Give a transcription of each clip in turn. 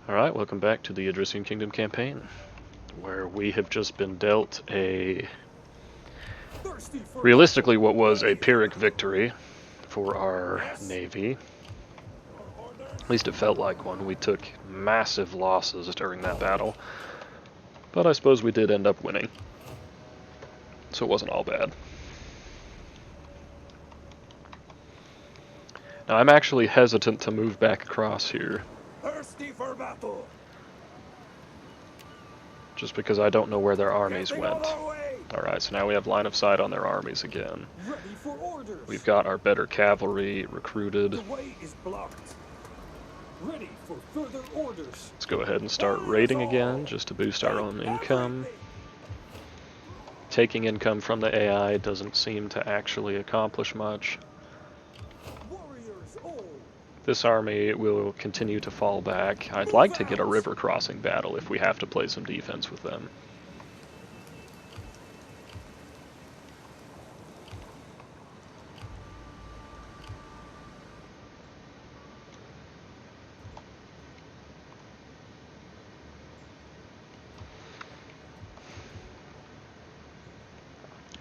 Alright, welcome back to the Odryssian Kingdom campaign, where we have just been dealt a realistically what was a Pyrrhic victory for our navy. At least it felt like one. We took massive losses during that battle, but I suppose we did end up winning, so it wasn't all bad. Now I'm actually hesitant to move back across here, Thirsty for battle. just because I don't know where their armies went. Alright, so now we have line of sight on their armies again. Ready for orders. We've got our better cavalry recruited. The way is blocked. Ready for further orders. Let's go ahead and start raiding again, just to boost our own income. Taking income from the AI doesn't seem to actually accomplish much. Warriors all. This army will continue to fall back. I'd like to get a river crossing battle if we have to play some defense with them.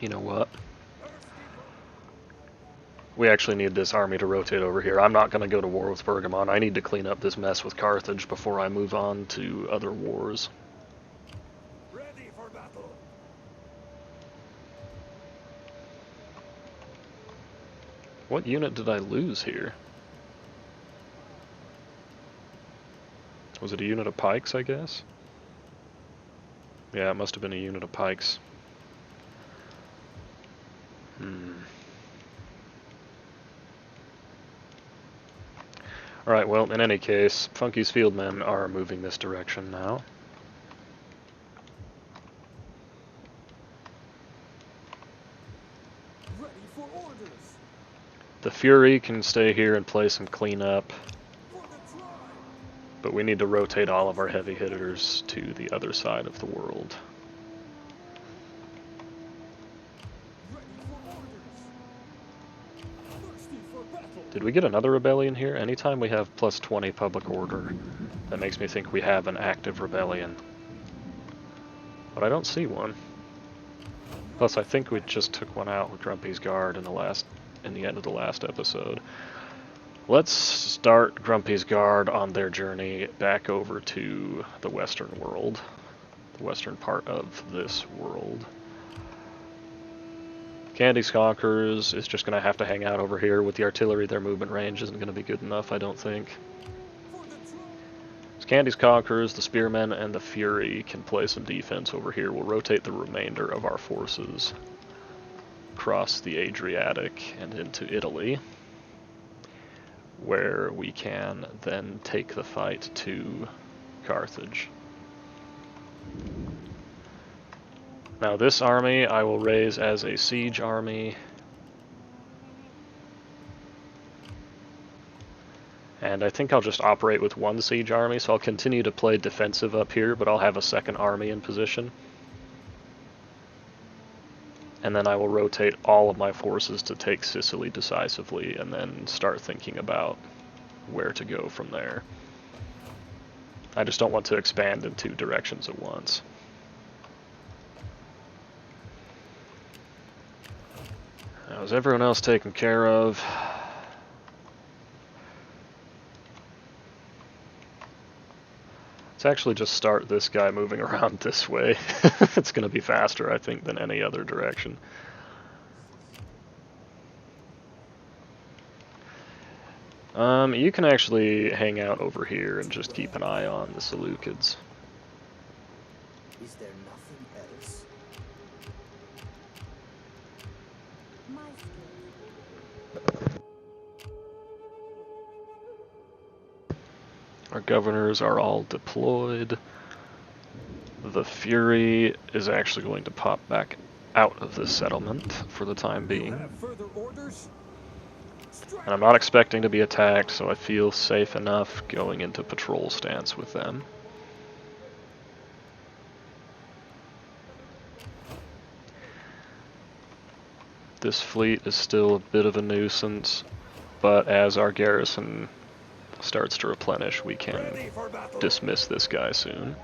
You know what? We actually need this army to rotate over here. I'm not going to go to war with Pergamon. I need to clean up this mess with Carthage before I move on to other wars. Ready for battle. What unit did I lose here? Was it a unit of pikes, I guess? Yeah, it must have been a unit of pikes. Alright, well, in any case, Funky's fieldmen are moving this direction now. Ready for orders. The Fury can stay here and play some cleanup, For the tribe. but we need to rotate all of our heavy hitters to the other side of the world. Ready for orders. Thirsty for battle. Did we get another rebellion here? Anytime we have plus 20 public order, that makes me think we have an active rebellion. But I don't see one. Plus, I think we just took one out with Grumpy's Guard in the end of the last episode. Let's start Grumpy's Guard on their journey back over to the western world. The western part of this world. Candy's Conquerors is just going to have to hang out over here. With the artillery, their movement range isn't going to be good enough, I don't think. For the tribe. So Candy's Conquerors, the Spearmen, and the Fury can play some defense over here. We'll rotate the remainder of our forces across the Adriatic and into Italy, where we can then take the fight to Carthage. Now this army I will raise as a siege army, and I think I'll just operate with one siege army, so I'll continue to play defensive up here, but I'll have a second army in position. And then I will rotate all of my forces to take Sicily decisively, and then start thinking about where to go from there. I just don't want to expand in two directions at once. Now, is everyone else taken care of? Let's actually just start this guy moving around this way. It's going to be faster, I think, than any other direction. You can actually hang out over here and just keep an eye on the Seleucids. Is there nothing else? Our governors are all deployed. The Fury is actually going to pop back out of this settlement for the time being. Have further orders? And I'm not expecting to be attacked, so I feel safe enough going into patrol stance with them. This fleet is still a bit of a nuisance, but as our garrison starts to replenish, we can dismiss this guy soon.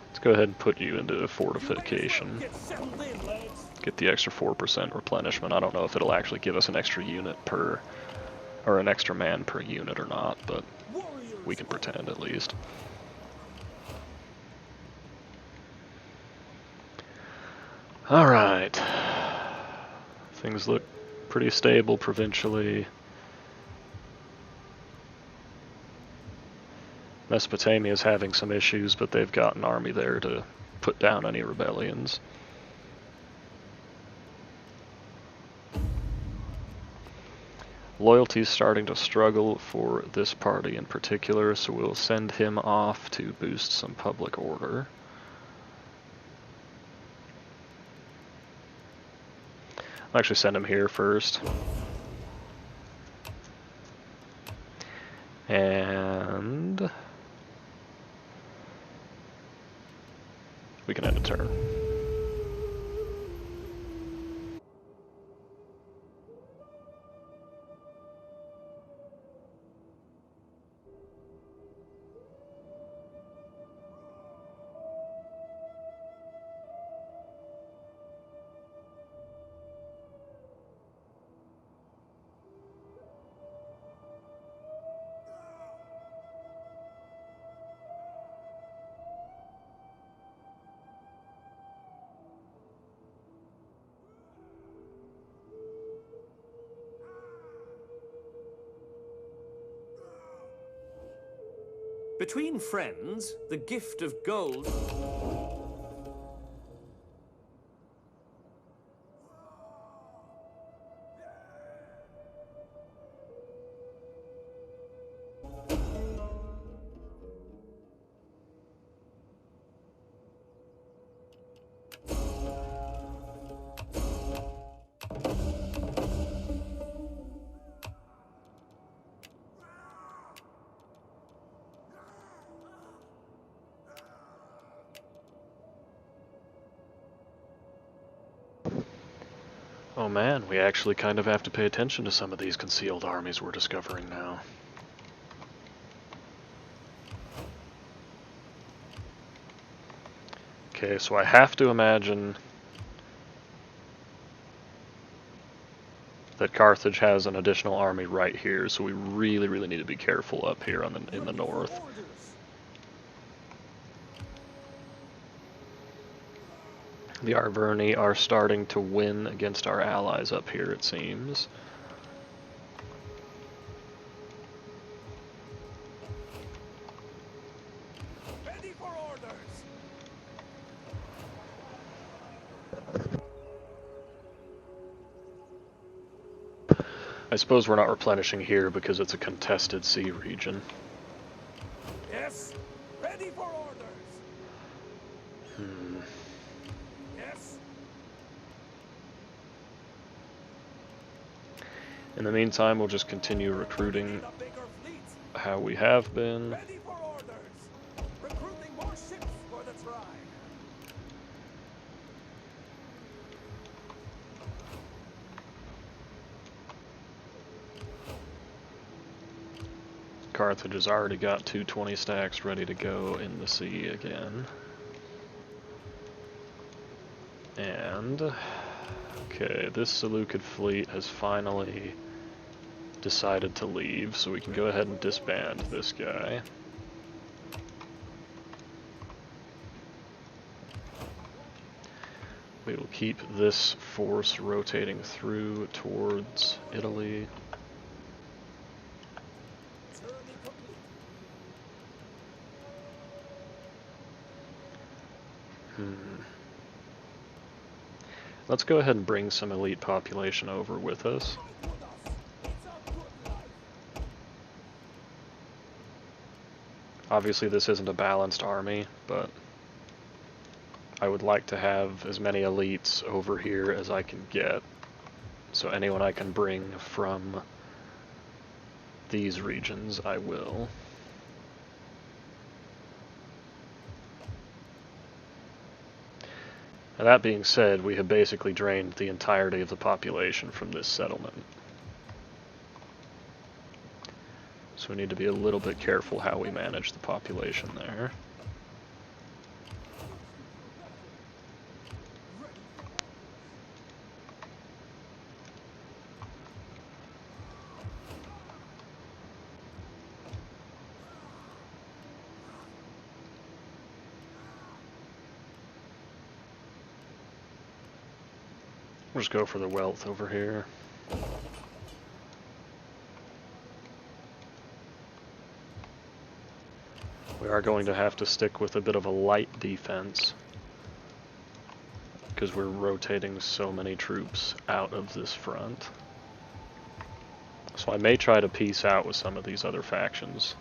Let's go ahead and put you into fortification. Get the extra 4% replenishment. I don't know if it'll actually give us an extra unit per, or an extra man per unit or not, but we can pretend at least. Alright. Things look pretty stable provincially. Mesopotamia is having some issues, but they've got an army there to put down any rebellions. Loyalty's starting to struggle for this party in particular, so we'll send him off to boost some public order. I'll actually send him here first. And we can end a turn. Between friends, the gift of gold... Oh man, we actually kind of have to pay attention to some of these concealed armies we're discovering now. Okay, so I have to imagine that Carthage has an additional army right here, so we really need to be careful up here on in the north. The Arverni are starting to win against our allies up here, it seems. Ready for orders. I suppose we're not replenishing here because it's a contested sea region. Yes. Ready for orders. In the meantime, we'll just continue recruiting how we have been. Ready for orders. Recruiting more ships for the tribe. Carthage has already got 220 stacks ready to go in the sea again. And okay, this Seleucid fleet has finally decided to leave, so we can go ahead and disband this guy. We will keep this force rotating through towards Italy. Let's go ahead and bring some elite population over with us. Obviously this isn't a balanced army, but I would like to have as many elites over here as I can get. So anyone I can bring from these regions, I will. Now, that being said, we have basically drained the entirety of the population from this settlement. So we need to be a little bit careful how we manage the population there. We'll just go for the wealth over here. We are going to have to stick with a bit of a light defense because we're rotating so many troops out of this front. So I may try to peace out with some of these other factions.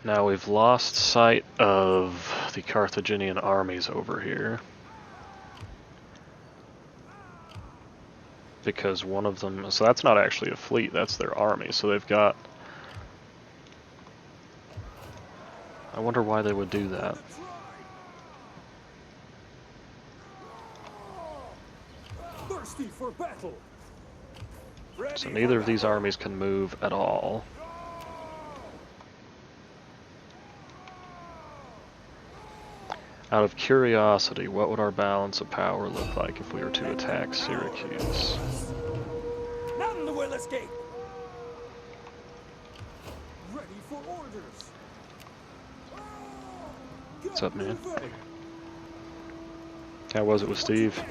Now we've lost sight of the Carthaginian armies over here, because one of them, so that's not actually a fleet, that's their army, so they've got, I wonder why they would do that. Thirsty for battle. So neither of these armies can move at all. Out of curiosity, what would our balance of power look like if we were to attack Syracuse? None will escape. Ready for orders. What's up, man? How was it with Steve?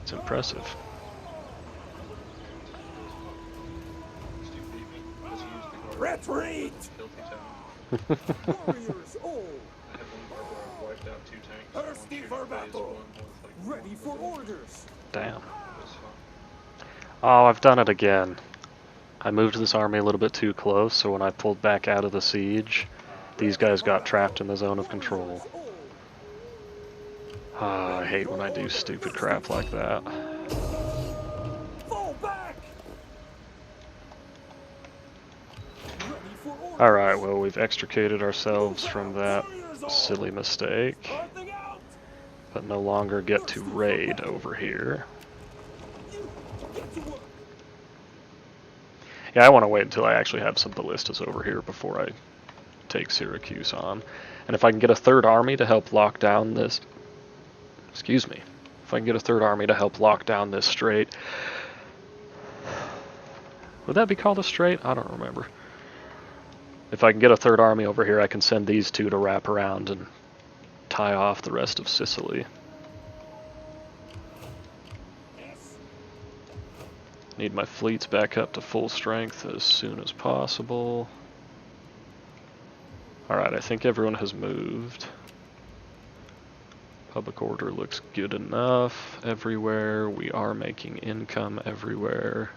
It's impressive. Retreat! Warriors all! Thirsty for battle! Ready for orders! Damn. Oh, I've done it again. I moved this army a little bit too close, so when I pulled back out of the siege, these guys got trapped in the zone of control. Ah, I hate when I do stupid crap like that. Alright, well, we've extricated ourselves from that silly mistake, but no longer get to raid over here. Yeah, I want to wait until I actually have some ballistas over here before I take Syracuse on. And if I can get a third army to help lock down this... Excuse me. If I can get a third army to help lock down this strait... Would that be called a strait? I don't remember. If I can get a third army over here, I can send these two to wrap around and tie off the rest of Sicily. Need my fleets back up to full strength as soon as possible. Alright, I think everyone has moved. Public order looks good enough everywhere. We are making income everywhere.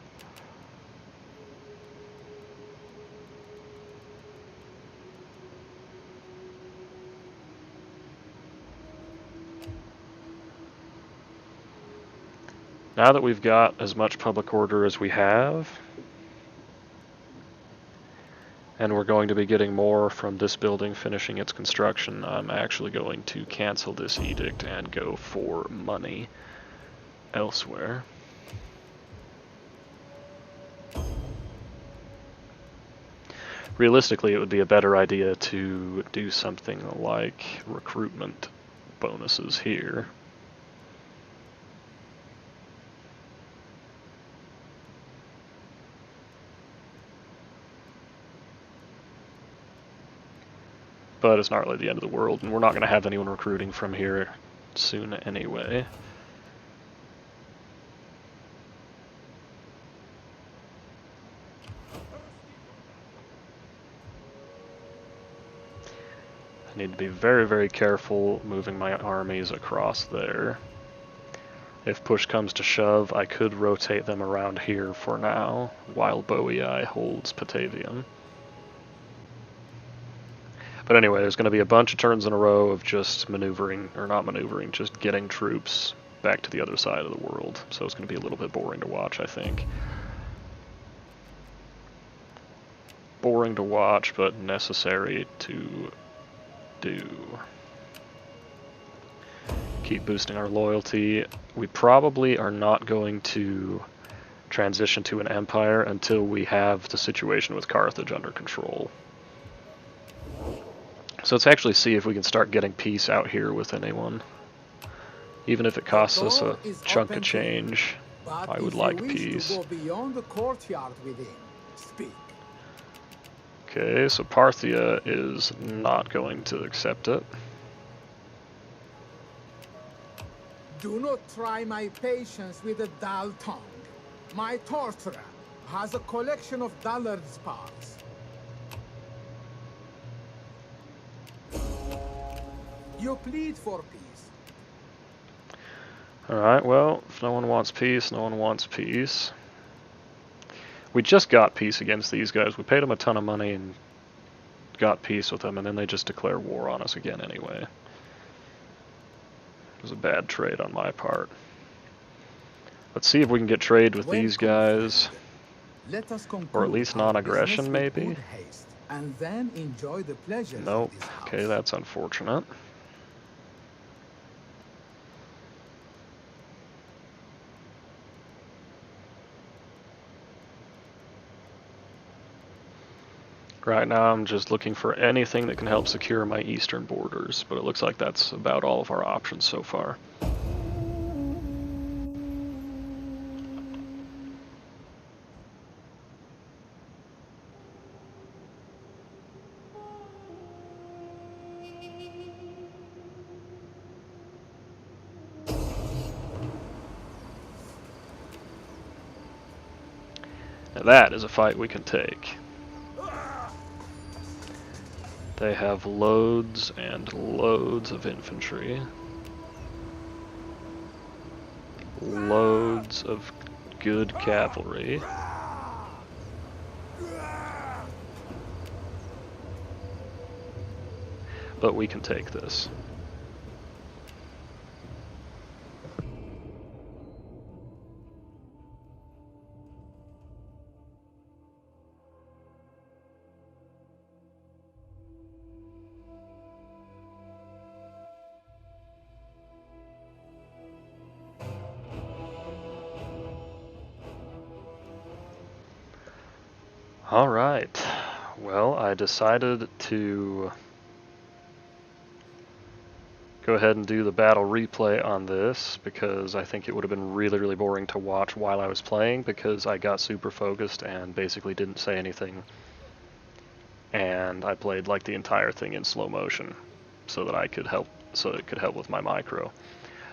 Now that we've got as much public order as we have, and we're going to be getting more from this building finishing its construction, I'm actually going to cancel this edict and go for money elsewhere. Realistically, it would be a better idea to do something like recruitment bonuses here. But it's not really the end of the world, and we're not going to have anyone recruiting from here soon anyway. I need to be very, very careful moving my armies across there. If push comes to shove, I could rotate them around here for now, while Boei holds Patavium. But anyway, there's going to be a bunch of turns in a row of just maneuvering, or not maneuvering, just getting troops back to the other side of the world. So it's going to be a little bit boring to watch, I think. Boring to watch, but necessary to do. Keep boosting our loyalty. We probably are not going to transition to an empire until we have the situation with Carthage under control. So let's actually see if we can start getting peace out here with anyone. Even if it costs us a chunk of change, I would like peace. To go beyond the courtyard within, speak. Okay, so Parthia is not going to accept it. Do not try my patience with a dull tongue. My torturer has a collection of dullards' parts. You plead for peace. Alright, well, if no one wants peace, no one wants peace. We just got peace against these guys. We paid them a ton of money and got peace with them, and then they just declare war on us again anyway. It was a bad trade on my part. Let's see if we can get trade with these guys. Let us or at least non-aggression, maybe? And then enjoy the pleasures Nope. of this house. Okay, that's unfortunate. Right now I'm just looking for anything that can help secure my eastern borders, but it looks like that's about all of our options so far. Now that is a fight we can take. They have loads and loads of infantry. Loads of good cavalry. But we can take this. Alright, well, I decided to go ahead and do the battle replay on this because I think it would have been really, really boring to watch while I was playing because I got super focused and basically didn't say anything. And I played like the entire thing in slow motion so that I could help, so it could help with my micro.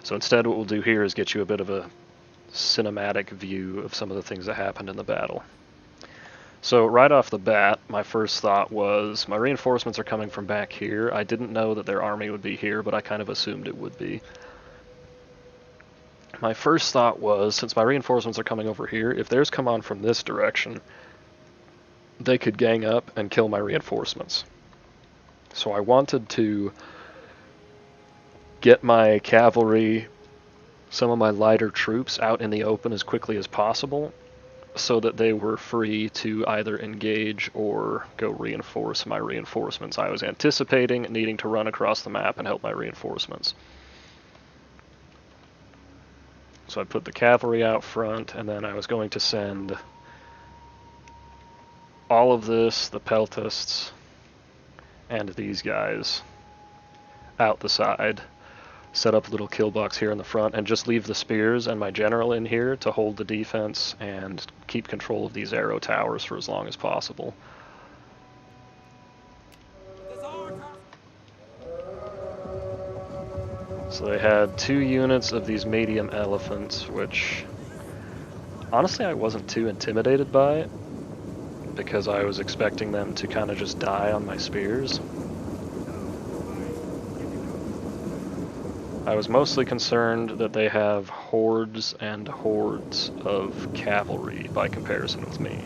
So instead what we'll do here is get you a bit of a cinematic view of some of the things that happened in the battle. So right off the bat, my first thought was, my reinforcements are coming from back here. I didn't know that their army would be here, but I kind of assumed it would be. My first thought was, since my reinforcements are coming over here, if theirs come on from this direction, they could gang up and kill my reinforcements. So I wanted to get my cavalry, some of my lighter troops, out in the open as quickly as possible, so that they were free to either engage or go reinforce my reinforcements. I was anticipating needing to run across the map and help my reinforcements. So I put the cavalry out front, and then I was going to send all of this, the peltasts, and these guys out the side. Set up a little kill box here in the front and just leave the spears and my general in here to hold the defense and keep control of these arrow towers for as long as possible. So they had 2 units of these medium elephants, which honestly I wasn't too intimidated by because I was expecting them to kind of just die on my spears. I was mostly concerned that they have hordes and hordes of cavalry by comparison with me.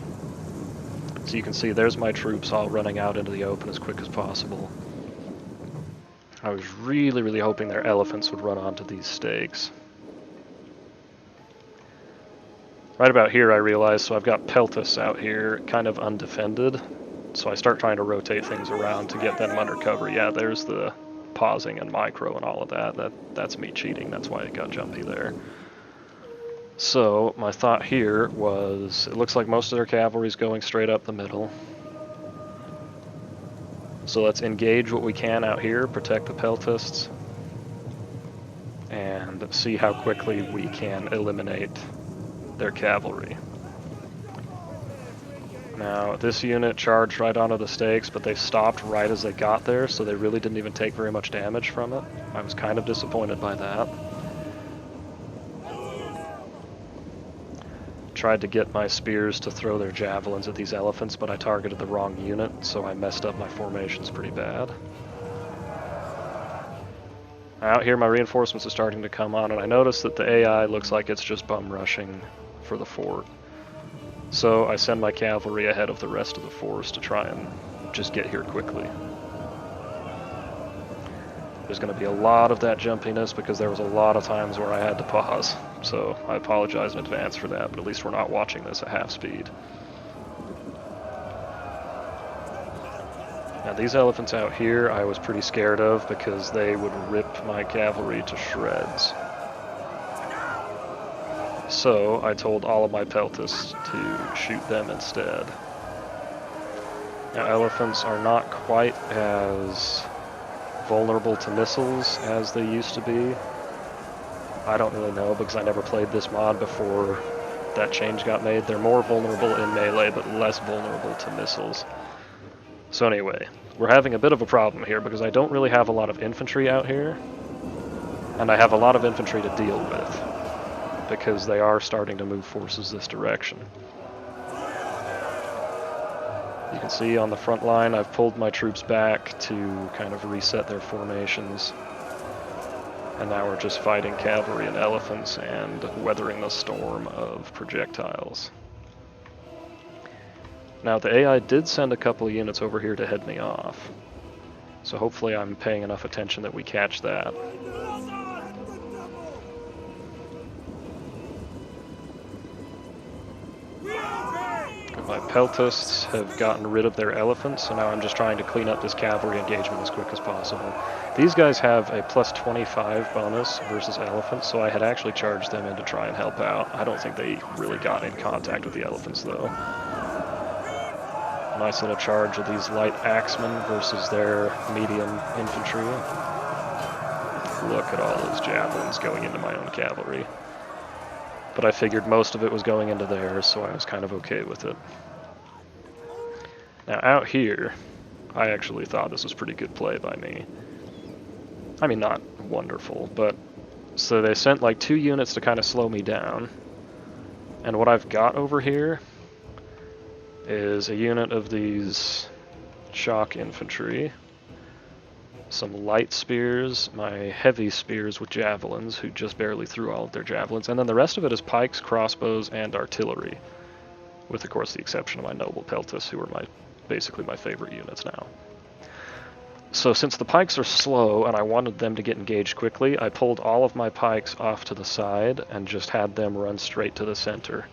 So you can see there's my troops all running out into the open as quick as possible. I was really, really hoping their elephants would run onto these stakes. Right about here I realized, so I've got Peltus out here, kind of undefended. So I start trying to rotate things around to get them under cover. Yeah, there's the pausing and micro and all of that. That's me cheating, that's why it got jumpy there. So my thought here was, it looks like most of their cavalry's going straight up the middle. So let's engage what we can out here, protect the Peltists, and see how quickly we can eliminate their cavalry. Now, this unit charged right onto the stakes, but they stopped right as they got there, so they really didn't even take very much damage from it. I was kind of disappointed by that. Tried to get my spears to throw their javelins at these elephants, but I targeted the wrong unit, so I messed up my formations pretty bad. Out here my reinforcements are starting to come on, and I notice that the AI looks like it's just bum rushing for the fort. So I send my cavalry ahead of the rest of the force to try and just get here quickly. There's going to be a lot of that jumpiness because there was a lot of times where I had to pause. So I apologize in advance for that, but at least we're not watching this at half speed. Now these elephants out here I was pretty scared of because they would rip my cavalry to shreds. So I told all of my Peltists to shoot them instead. Now elephants are not quite as vulnerable to missiles as they used to be. I don't really know because I never played this mod before that change got made. They're more vulnerable in melee but less vulnerable to missiles. So anyway, we're having a bit of a problem here because I don't really have a lot of infantry out here, and I have a lot of infantry to deal with because they are starting to move forces this direction. You can see on the front line I've pulled my troops back to kind of reset their formations, and now we're just fighting cavalry and elephants and weathering the storm of projectiles. Now the AI did send a couple of units over here to head me off, so hopefully I'm paying enough attention that we catch that. My Peltists have gotten rid of their elephants, so now I'm just trying to clean up this cavalry engagement as quick as possible. These guys have a plus 25 bonus versus elephants, so I had actually charged them in to try and help out. I don't think they really got in contact with the elephants though. Nice little charge of these light axemen versus their medium infantry. Look at all those javelins going into my own cavalry. But I figured most of it was going into theirs, so I was kind of okay with it. Now out here, I actually thought this was pretty good play by me. I mean, not wonderful, but... So they sent like 2 units to kind of slow me down. And what I've got over here is a unit of these shock infantry, some light spears, my heavy spears with javelins, who just barely threw all of their javelins, and then the rest of it is pikes, crossbows, and artillery, with of course the exception of my noble Peltists, who are basically my favorite units now. So since the pikes are slow and I wanted them to get engaged quickly, I pulled all of my pikes off to the side and just had them run straight to the center.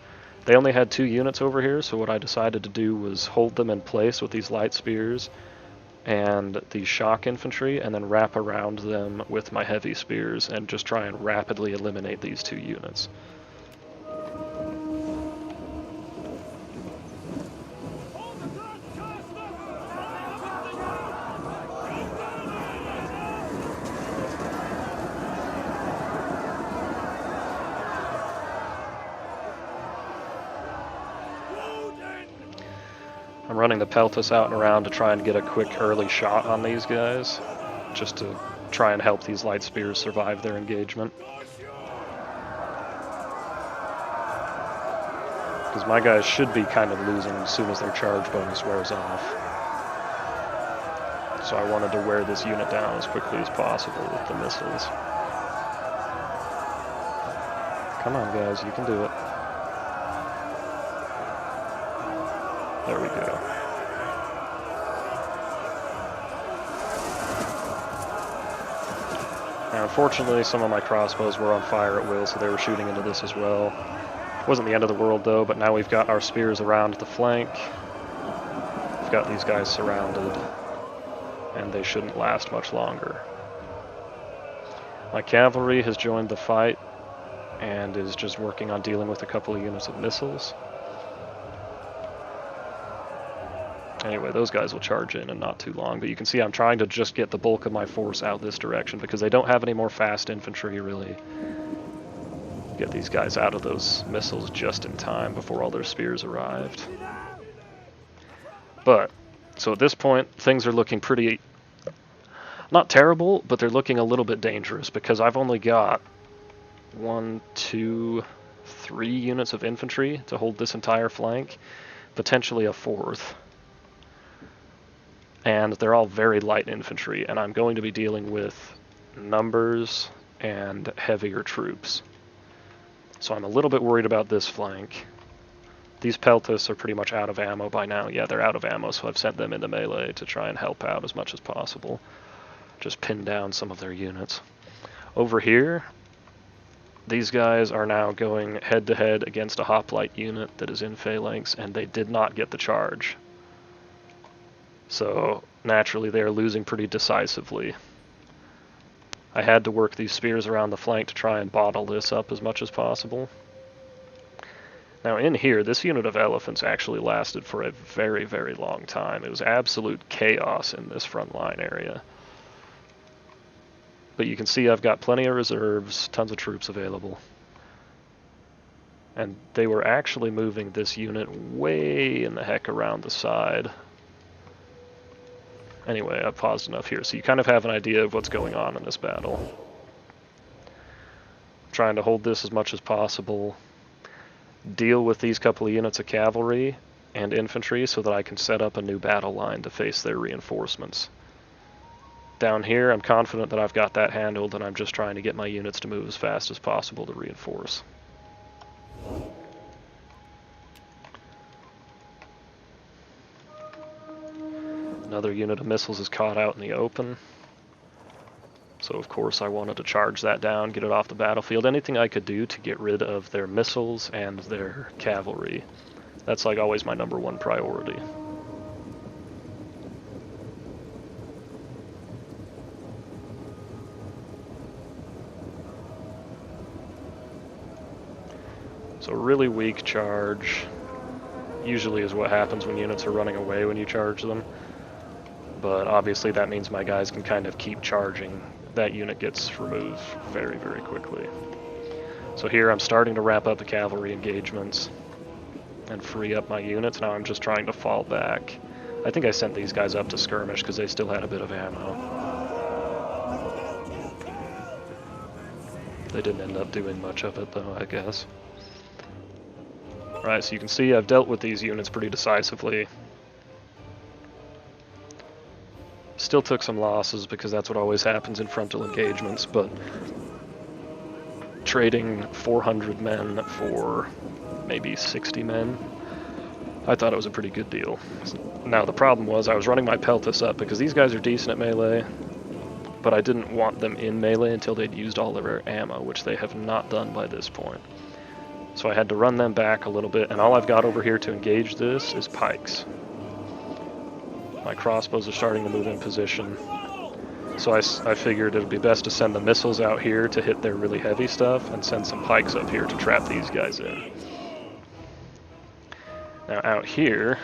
They only had 2 units over here, so what I decided to do was hold them in place with these light spears and the shock infantry, and then wrap around them with my heavy spears and just try and rapidly eliminate these 2 units. I'm running the Peltists out and around to try and get a quick early shot on these guys, just to try and help these light spears survive their engagement. Because my guys should be kind of losing as soon as their charge bonus wears off. So I wanted to wear this unit down as quickly as possible with the missiles. Come on, guys, you can do it. There we go. Now, unfortunately, some of my crossbows were on fire at will, so they were shooting into this as well. Wasn't the end of the world, though, but now we've got our spears around the flank. We've got these guys surrounded, and they shouldn't last much longer. My cavalry has joined the fight and is just working on dealing with a couple of units of missiles. Anyway, those guys will charge in not too long, but you can see I'm trying to just get the bulk of my force out this direction because they don't have any more fast infantry, really. Get these guys out of those missiles just in time before all their spears arrived. But, so at this point, things are looking pretty, not terrible, but they're looking a little bit dangerous because I've only got 1, 2, 3 units of infantry to hold this entire flank, potentially a 4th. And they're all very light infantry, and I'm going to be dealing with numbers and heavier troops. So I'm a little bit worried about this flank. These peltists are pretty much out of ammo by now. Yeah, they're out of ammo, so I've sent them into melee to try and help out as much as possible. Just pin down some of their units. Over here, these guys are now going head-to-head against a hoplite unit that is in phalanx, and they did not get the charge. So, naturally, they are losing pretty decisively. I had to work these spears around the flank to try and bottle this up as much as possible. Now in here, this unit of elephants actually lasted for a very, very long time. It was absolute chaos in this front line area. But you can see I've got plenty of reserves, tons of troops available. And they were actually moving this unit way in the heck around the side. Anyway, I've paused enough here, so you kind of have an idea of what's going on in this battle. I'm trying to hold this as much as possible, deal with these couple of units of cavalry and infantry so that I can set up a new battle line to face their reinforcements. Down here, I'm confident that I've got that handled, and I'm just trying to get my units to move as fast as possible to reinforce. Another unit of missiles is caught out in the open. So of course I wanted to charge that down, get it off the battlefield. Anything I could do to get rid of their missiles and their cavalry. That's like always my #1 priority. So really weak charge usually is what happens when units are running away when you charge them. But obviously that means my guys can kind of keep charging. That unit gets removed very, very quickly. So here I'm starting to wrap up the cavalry engagements and free up my units. Now I'm just trying to fall back. I think I sent these guys up to skirmish because they still had a bit of ammo. They didn't end up doing much of it though, I guess. Alright, so you can see I've dealt with these units pretty decisively. Still took some losses because that's what always happens in frontal engagements, but trading 400 men for maybe 60 men, I thought it was a pretty good deal. Now the problem was I was running my peltists up because these guys are decent at melee, but I didn't want them in melee until they'd used all of their ammo, which they have not done by this point. So I had to run them back a little bit, and all I've got over here to engage this is pikes. My crossbows are starting to move in position, so I figured it would be best to send the missiles out here to hit their really heavy stuff and send some pikes up here to trap these guys in. Now out here,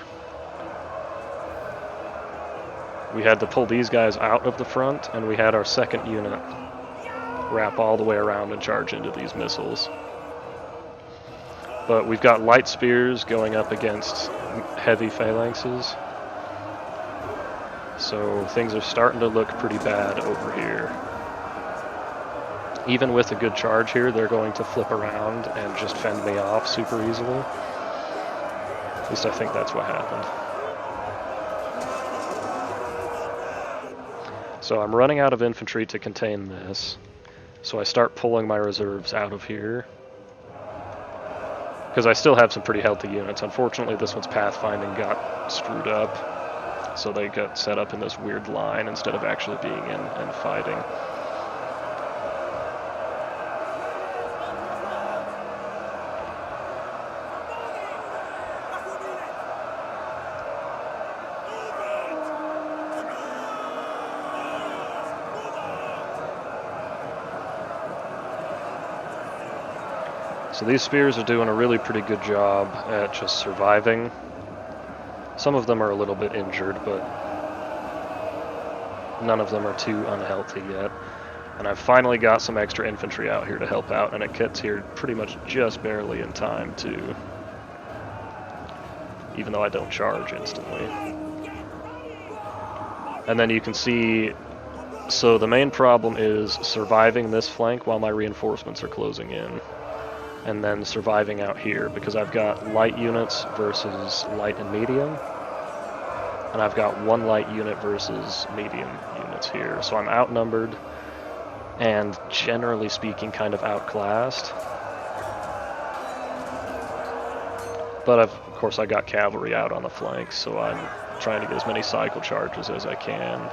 we had to pull these guys out of the front, and we had our second unit wrap all the way around and charge into these missiles. But we've got light spears going up against heavy phalanxes. So things are starting to look pretty bad over here. Even with a good charge here, they're going to flip around and just fend me off super easily. At least I think that's what happened. So I'm running out of infantry to contain this. So I start pulling my reserves out of here. Because I still have some pretty healthy units. Unfortunately, this one's pathfinding got screwed up, so they got set up in this weird line instead of actually being in and fighting. So these spears are doing a really pretty good job at just surviving. Some of them are a little bit injured, but none of them are too unhealthy yet. And I've finally got some extra infantry out here to help out, and it gets here pretty much just barely in time too. Even though I don't charge instantly. And then you can see, so the main problem is surviving this flank while my reinforcements are closing in. And then surviving out here, because I've got light units versus light and medium, and I've got one light unit versus medium units here. So I'm outnumbered, and generally speaking, kind of outclassed. But of course I got cavalry out on the flanks, so I'm trying to get as many cycle charges as I can.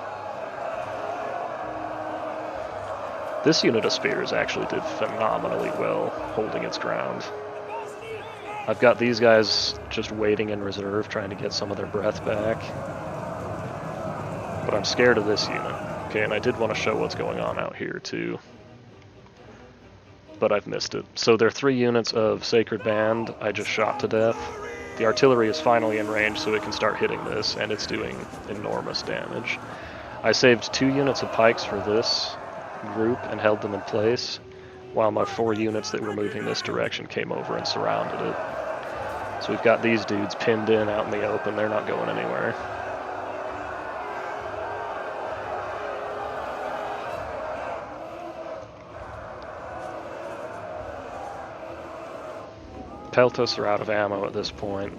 This unit of spears actually did phenomenally well holding its ground. I've got these guys just waiting in reserve, trying to get some of their breath back. But I'm scared of this unit. Okay, and I did want to show what's going on out here too. But I've missed it. So there are 3 units of Sacred Band I just shot to death. The artillery is finally in range so it can start hitting this, and it's doing enormous damage. I saved 2 units of pikes for this group and held them in place, while my 4 units that were moving this direction came over and surrounded it. So we've got these dudes pinned in out in the open, they're not going anywhere. Peltas are out of ammo at this point,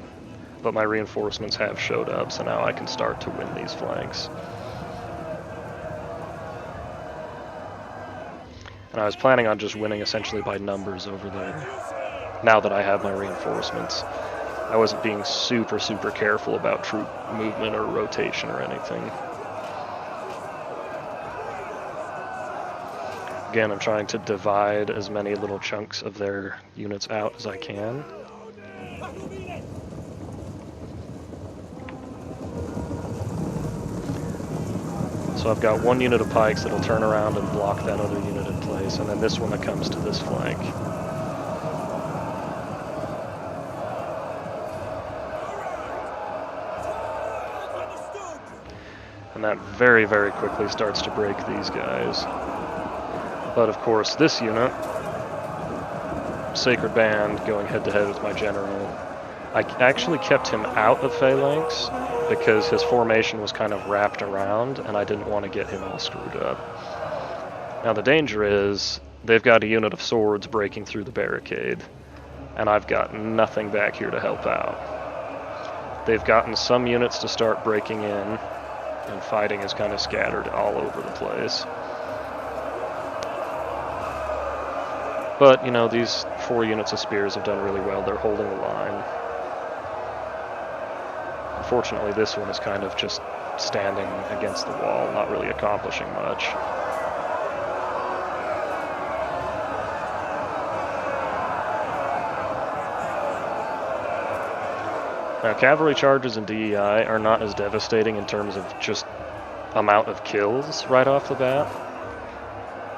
but my reinforcements have showed up, so now I can start to win these flanks. And I was planning on just winning essentially by numbers over there, now that I have my reinforcements. I wasn't being super careful about troop movement or rotation or anything. Again, I'm trying to divide as many little chunks of their units out as I can. So I've got 1 unit of pikes that'll turn around and block that other unit in place, and then this one that comes to this flank. And that very quickly starts to break these guys. But of course this unit, Sacred Band, going head to head with my general, I actually kept him out of phalanx because his formation was kind of wrapped around and I didn't want to get him all screwed up. Now the danger is they've got a unit of swords breaking through the barricade and I've got nothing back here to help out. They've gotten some units to start breaking in and fighting is kind of scattered all over the place. But, you know, these 4 units of spears have done really well. They're holding the line. Unfortunately, this one is kind of just standing against the wall, not really accomplishing much. Now, Cavalry Charges and DEI are not as devastating in terms of just amount of kills right off the bat,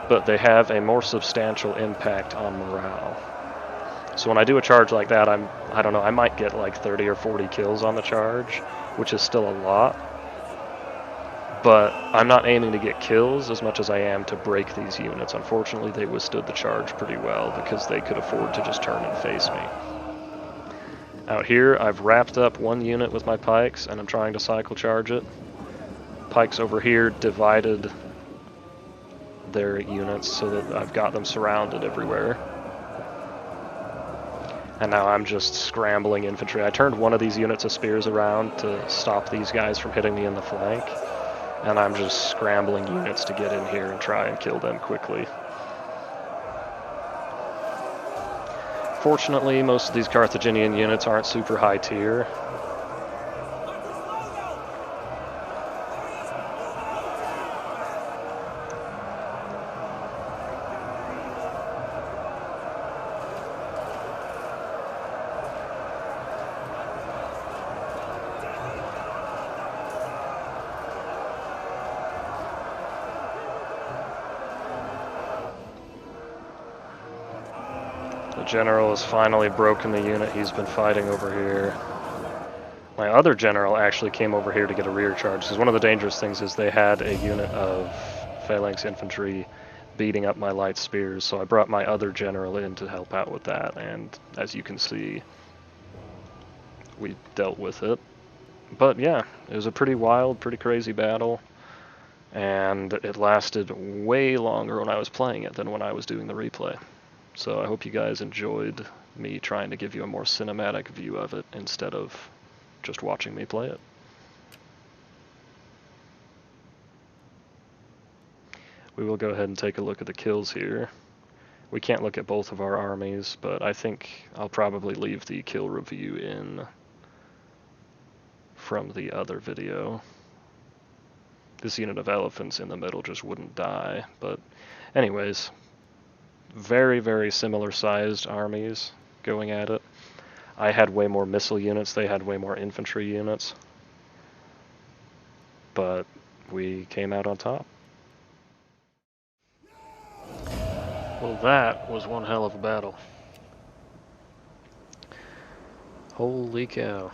but they have a more substantial impact on morale. So when I do a charge like that, I don't know, I might get like 30 or 40 kills on the charge, which is still a lot. But I'm not aiming to get kills as much as I am to break these units. Unfortunately, they withstood the charge pretty well because they could afford to just turn and face me. Out here, I've wrapped up 1 unit with my pikes, and I'm trying to cycle charge it. Pikes over here divided their units so that I've got them surrounded everywhere. And now I'm just scrambling infantry. I turned 1 of these units of spears around to stop these guys from hitting me in the flank, and I'm just scrambling units to get in here and try and kill them quickly. Fortunately, most of these Carthaginian units aren't super high tier. The general has finally broken the unit he's been fighting over here. My other general actually came over here to get a rear charge, because one of the dangerous things is they had a unit of phalanx infantry beating up my light spears, so I brought my other general in to help out with that, and as you can see, we dealt with it. But yeah, it was a pretty wild, pretty crazy battle, and it lasted way longer when I was playing it than when I was doing the replay. So I hope you guys enjoyed me trying to give you a more cinematic view of it instead of just watching me play it. We will go ahead and take a look at the kills here. We can't look at both of our armies, but I think I'll probably leave the kill review in from the other video. This unit of elephants in the middle just wouldn't die, but anyways, very, very similar sized armies going at it. I had way more missile units, they had way more infantry units, but we came out on top. Well, that was one hell of a battle. Holy cow.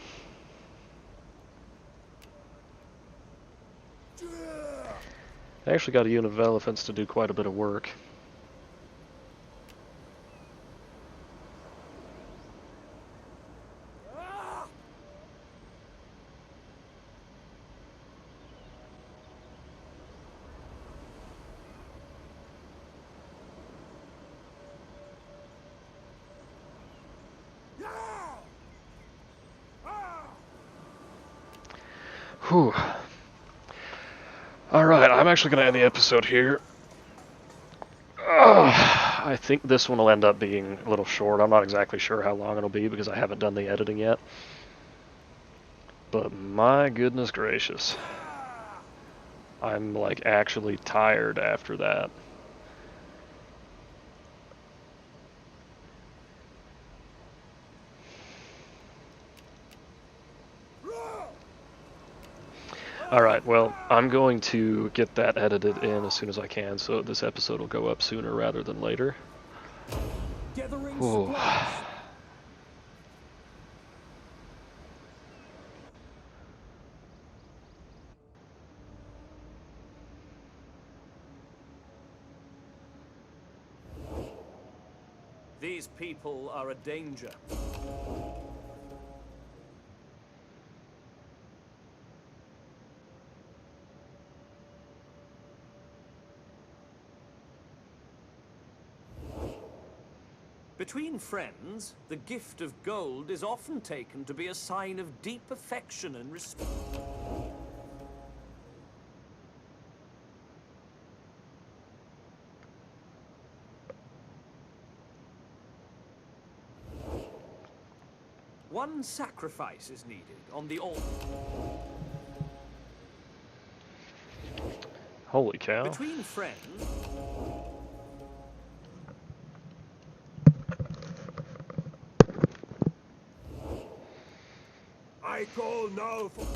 I actually got a unit of elephants to do quite a bit of work. Whew. Alright, I'm actually going to end the episode here. I think this one will end up being a little short. I'm not exactly sure how long it'll be because I haven't done the editing yet. But my goodness gracious. I'm like actually tired after that. Alright, well, I'm going to get that edited in as soon as I can, so this episode will go up sooner rather than later. Gathering supplies. These people are a danger. Between friends, the gift of gold is often taken to be a sign of deep affection and respect. One sacrifice is needed on the altar. Holy cow. Between friends... I call now for...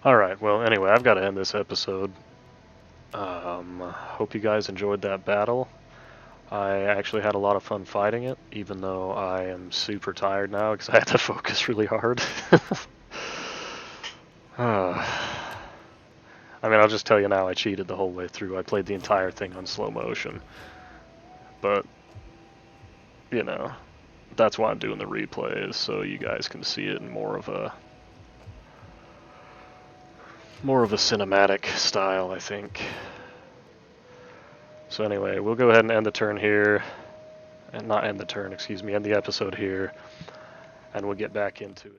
Alright, well, anyway, I've got to end this episode. Hope you guys enjoyed that battle. I actually had a lot of fun fighting it, even though I am super tired now because I had to focus really hard. I mean, I'll just tell you now, I cheated the whole way through. I played the entire thing on slow motion. But you know, that's why I'm doing the replays, so you guys can see it in more of a cinematic style, I think. So anyway, we'll go ahead and end the turn here, and not end the turn, excuse me, end the episode here, and we'll get back into it.